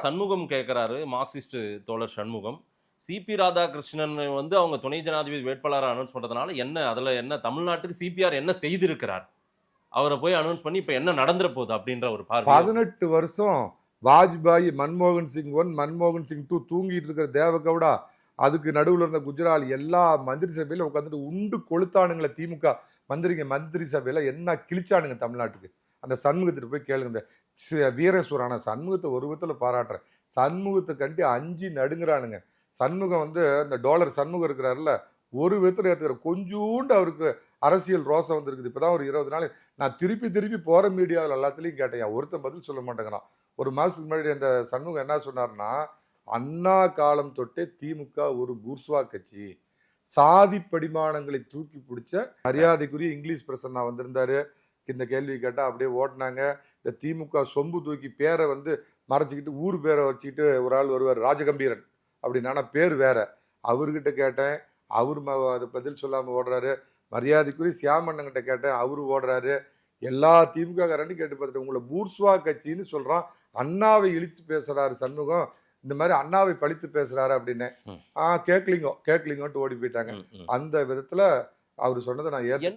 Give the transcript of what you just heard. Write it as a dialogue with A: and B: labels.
A: சண்முகம் கேட்கிறாரு, மார்க்சிஸ்ட் தோழர் சண்முகம். சிபி ராதாகிருஷ்ணன் வந்து அவங்க துணை ஜனாதிபதி வேட்பாளரை அனௌன்ஸ் பண்றதுனால அதுல என்ன தமிழ்நாட்டுக்கு சிபிஆர் என்ன செய்திருக்கிறார்? அவரை போய் அனௌன்ஸ் பண்ணி இப்ப என்ன நடந்துற போகுது அப்படின்ற ஒரு பார்வை.
B: 18 வருஷம் வாஜ்பாய், மன்மோகன் சிங் 1, மன்மோகன் சிங் 2 தூங்கிட்டு இருக்கிற தேவகவுடா, அதுக்கு நடுவில் இருந்த குஜரால் எல்லா மந்திரி சபையில உட்காந்துட்டு உண்டு கொளுத்தானுங்களே. திமுக மந்திரி சபையில என்ன கிழிச்சானுங்க தமிழ்நாட்டுக்கு. அந்த சண்முகத்திட்டு போய் கேளுங்க. வீரேஸ்வரான சண்முகத்தை ஒரு விதத்துல பாராட்டுறேன். சண்முகத்தை கண்டி 5 நடுங்குறானுங்க. சண்முகம் வந்து அந்த டாலர் சண்முகம் இருக்கிறாருல, ஒரு விதத்துல ஏத்துக்கிற கொஞ்சோண்டு அவருக்கு அரசியல் ரோசம் வந்துருக்குது. இப்பதான் ஒரு 20 நாள் நான் திருப்பி போற மீடியாவில் எல்லாத்துலயும் கேட்டேன், ஒருத்தன் பதில் சொல்ல மாட்டேங்கிறான். ஒரு மாசத்துக்கு முன்னாடி அந்த சண்முகம் என்ன சொன்னார்னா, அண்ணா காலம் தொட்டே திமுக ஒரு பூர்ஸ்வா கட்சி, சாதி படிமானங்களை தூக்கி பிடிச்ச மரியாதைக்குரிய இங்கிலீஷ் பிரசன்னா வந்திருந்தாரு. இந்த கேள்வி கேட்டா அப்படியே ஓட்டினாங்க. இந்த திமுக சொம்பு தூக்கி பேரை வந்து மறைச்சிக்கிட்டு ஊர் பேரை வச்சுக்கிட்டு ஒரு ஆள் வருவார், ராஜகம்பீரன் அப்படின்னா பேர் வேற. அவர்கிட்ட கேட்டேன், அவரு அதை பதில் சொல்லாம ஓடுறாரு. மரியாதைக்குரிய சியாமண்ணங்கிட்ட கேட்டேன், அவரு ஓடுறாரு. எல்லா திமுக காரன்னு கேட்டு பார்த்துட்டு உங்களை பூர்ஸ்வா கட்சின்னு சொல்றான். அண்ணாவை இழித்து பேசுறாரு சண்முகம், இந்த மாதிரி அண்ணாவை பழித்து பேசுறாரு அப்படின்னு. கேட்கலிங்கோன்ட்டு ஓடி போயிட்டாங்க. அந்த விதத்துல அவரு சொன்னதை நான்